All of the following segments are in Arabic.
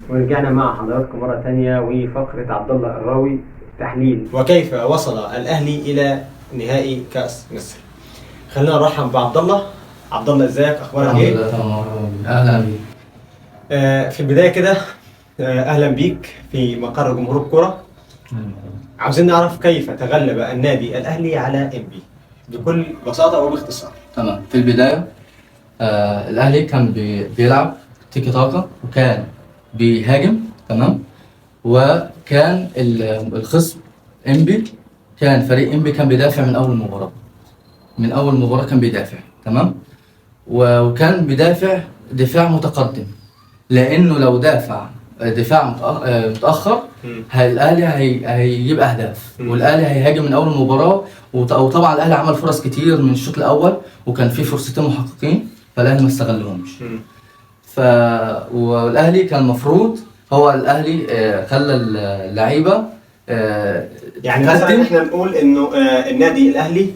ورجعنا مع حضراتكم مرة تانية وفقرة عبد الله الراوي تحليل وكيف وصل الأهلي إلى نهائي كأس مصر. خلينا نرحب بعبد الله. عبد الله ازيك؟ أخبارك إيه؟ الحمد لله تمام. أهلا بيك. في البداية كده أهلا بيك في مقر جمهور الكرة. عاوزين نعرف كيف تغلب النادي الأهلي على إنبي بكل بساطة وباختصار. تمام. في البداية الأهلي كان بيلعب تيكي تاكا وكان بيهاجم. تمام. وكان الخصم إنبي، كان فريق إنبي كان بيدافع من أول مباراة كان بيدافع. تمام. وكان بيدافع دفاع متقدم، لأنه لو دافع دفاع متأخر الأهلي هيجيب أهداف، والأهلي هيهاجم من أول المباراة. وطبعا الأهلي عمل فرص كتير من الشوط الأول، وكان في فرصتين محققين فالأهلي ما استغلهمش. والأهلي كان المفروض هو الأهلي خلى اللعيبة يعني مثلا احنا نقول إنه النادي الأهلي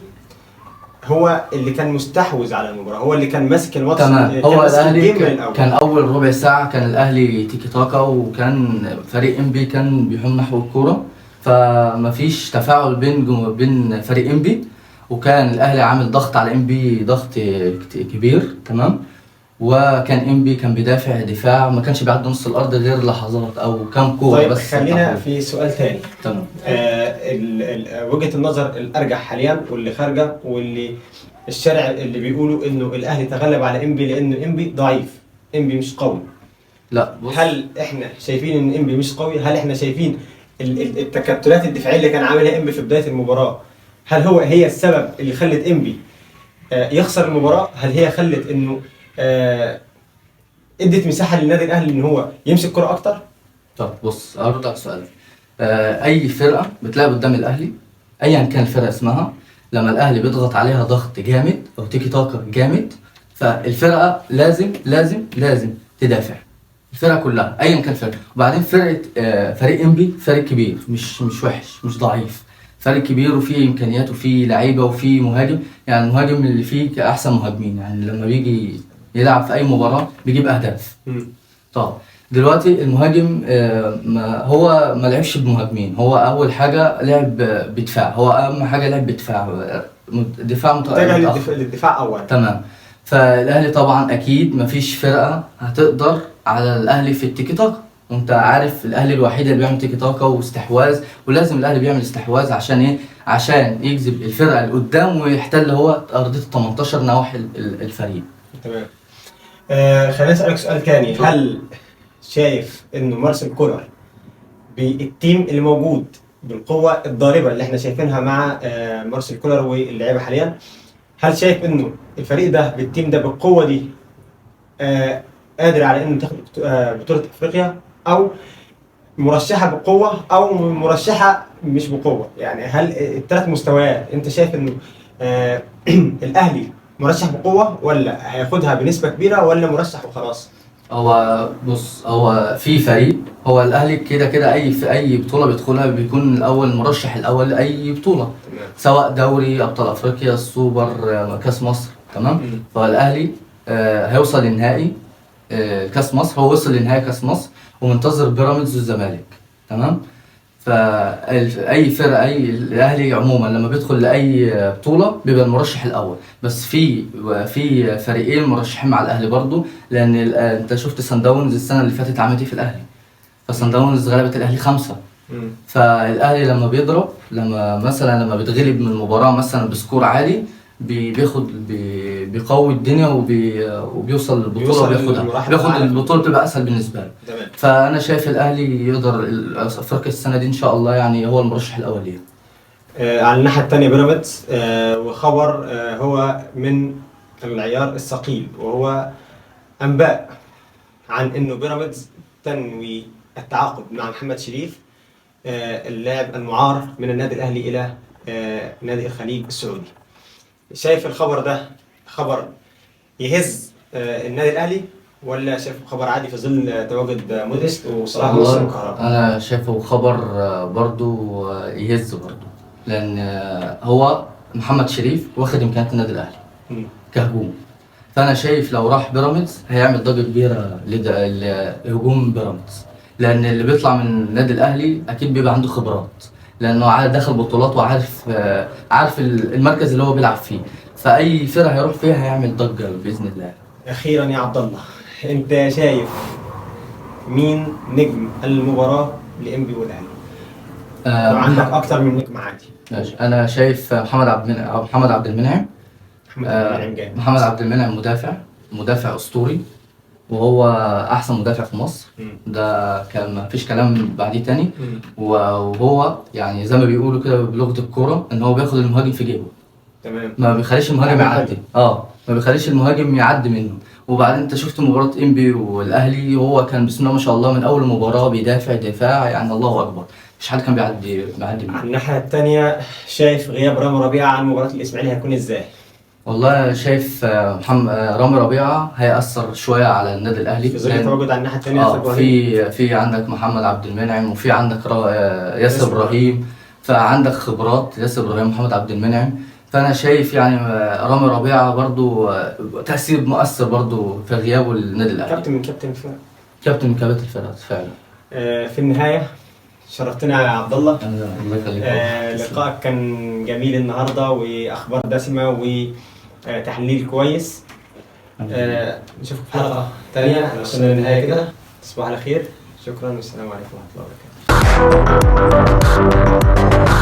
هو اللي كان مستحوذ على المباراة، هو اللي كان ماسك الماتش. تمام. هو الأهلي كان أول ربع ساعة كان الأهلي تيكي تاكا، وكان فريق إنبي كان بيحوم نحو الكورة، فمفيش تفاعل بين فريق إنبي، وكان الأهلي عامل ضغط على إنبي ضغط كبير. تمام. وكان إنبي كان بيدافع دفاع ما كانش بيعدي نص الأرض غير لحظات أو كام كورة. طيب بس خلينا في سؤال تاني. تمام. وجهة النظر الأرجح حاليا واللي خارجة واللي الشارع اللي بيقولوا إنه الأهلي تغلب على إنبي لأنه إنبي ضعيف، إنبي مش قوي. لا، هل إحنا شايفين إن إنبي مش قوي؟ هل إحنا شايفين التكتلات الدفاعية اللي كان عاملها إنبي في بداية المباراة هل هي السبب اللي خلت إنبي يخسر المباراة؟ هل هي خلت إنه ادت مساحة للنادي الأهلي إن هو يمسك كرة أكتر؟ طب بص أرد على سؤالك. أي فرقة بتلعب قدام الأهلي أيا كان الفرقة اسمها، لما الأهلي بيضغط عليها ضغط جامد أو تيكي تاكا جامد، فالفرقة لازم تدافع. الفرقة كلها أيا كان الفرقة. وبعدين فريق إنبي فريق كبير، مش وحش، مش ضعيف، فريق كبير وفيه إمكانيات وفيه لعيبة وفيه مهاجم. يعني المهاجم اللي فيه كأحسن مهاجمين، يعني لما بيجي يلعب في أي مباراة بيجيب أهداف. طب دلوقتي المهاجم هو ما لعبش بمهاجمين، هو أول حاجة لعب بدفاع، هو أهم حاجة لعب بدفاع، دفاع متأخر للدفاع أول. تمام. فالأهلي طبعا أكيد مفيش فرقة هتقدر على الأهلي في التيكي تاكا، وأنت عارف الأهلي الوحيد اللي بيعمل تيكي تاكا واستحواذ، ولازم الأهلي بيعمل استحواذ عشان إيه؟ عشان يجذب الفرقة اللي قدام ويحتل هو أرضية 18 نواحي الفريق. تمام. خليني أسألك سؤال تاني. هل شايف إنه مارسيل كولر بالتيم اللي موجود بالقوة الضاربة اللي احنا شايفينها مع مارسيل كولر واللعيبة حاليا، هل شايف إنه الفريق ده بالتيم ده بالقوة دي قادر على إنه تاخد بطولة أفريقيا، أو مرشحة بقوة أو مرشحة مش بقوة؟ يعني هل الثلاث مستويات أنت شايف إنه الأهلي مرشح بقوة ولا هياخدها بنسبة كبيرة ولا مرشح وخلاص؟ هو بص، هو في فريق، هو الاهلي كده اي بطوله بيدخلها بيكون الاول مرشح الاول لاي بطوله. تمام. سواء دوري ابطال افريقيا، السوبر، كاس مصر. تمام. فالاهلي هيوصل لنهائي كاس مصر، هو وصل لنهائي كاس مصر ومنتظر بيراميدز والزمالك. تمام. فاي فرقه الاهلي عموما لما بيدخل لاي بطوله بيبقى المرشح الاول، بس في فريقين مرشحين مع الاهلي برضو، لان انت شفت صن داونز السنه اللي فاتت عملت ايه في الاهلي، فصن داونز غلبت الاهلي 5. فالاهلي لما بيضرب، لما بيتغلب من المباراه مثلا بسكور عالي بيقوي الدنيا وبيوصل للبطوله وبياخدها، بياخد البطوله بتبقى اسهل بالنسبه له. تمام. فانا شايف الاهلي يقدر افريقيا السنه دي ان شاء الله، يعني هو المرشح الاول ليه. على الناحيه الثانيه بيراميدز، وخبر هو من العيار الثقيل، وهو انباء عن انه بيراميدز تنوي التعاقد مع محمد شريف، اللاعب المعار من النادي الاهلي الى نادي الخليج السعودي. شايف الخبر ده خبر يهز النادي الاهلي ولا شايف خبر عادي في ظل تواجد موديست وصلاح محسن وكهرباء؟ انا شايفه خبر برضو يهز برضو، لان هو محمد شريف واخد امكانيات النادي الاهلي كهجوم، فانا شايف لو راح بيراميدز هيعمل ضجه كبيره لهجوم بيراميدز، لان اللي بيطلع من النادي الاهلي اكيد بيبقى عنده خبرات، لانه دخل بطولات وعارف عارف المركز اللي هو بيلعب فيه، فاي فرقه هيروح فيها هيعمل ضجه باذن الله. اخيرا يا عبد الله، انت شايف مين نجم المباراه لانبي والاهلي؟ لو عندك اكتر من نجم عادي. ماشي، انا شايف محمد عبد المنعم او محمد عبد المنعم. محمد عبد المنعم مدافع اسطوري، وهو احسن مدافع في مصر. ده كان ما فيش كلام بعديه تاني. وهو يعني زي ما بيقولوا كده بلغه الكوره ان هو بياخد المهاجم في جيبه. تمام. ما بيخليش المهاجم يعدي. ما بيخليش المهاجم يعدي منه. وبعدين انت شفت مباراه انبي والاهلي، وهو كان بسم الله ما شاء الله من اول مباراه بيدافع دفاع يعني الله اكبر، مش حد كان بيعدي منه. على الناحيه الثانيه، شايف غياب رامي ربيعه عن مباراه الاسماعيلي هيكون ازاي؟ والله شايف رامي ربيعه هيأثر شويه على النادي الاهلي في ظل تواجد على الناحيه الثانيه في عندك محمد عبد المنعم، وفي عندك ياسر ابراهيم، فعندك خبرات ياسر ابراهيم ومحمد عبد المنعم. فانا شايف يعني رامي ربيعه برضو تأثير مؤثر برضو في غيابه للنادي الاهلي. كابتن من كباتن الفرقه فعلا. في النهايه شرفتنا يا عبد الله. الله يخليك. لقائك كان جميل النهارده، واخبار دسمه وتحليل كويس. نشوفك في حلقه ثانيه. وصلنا للنهايه كده. تصبحوا على خير. شكرا والسلام عليكم ورحمه الله وبركاته.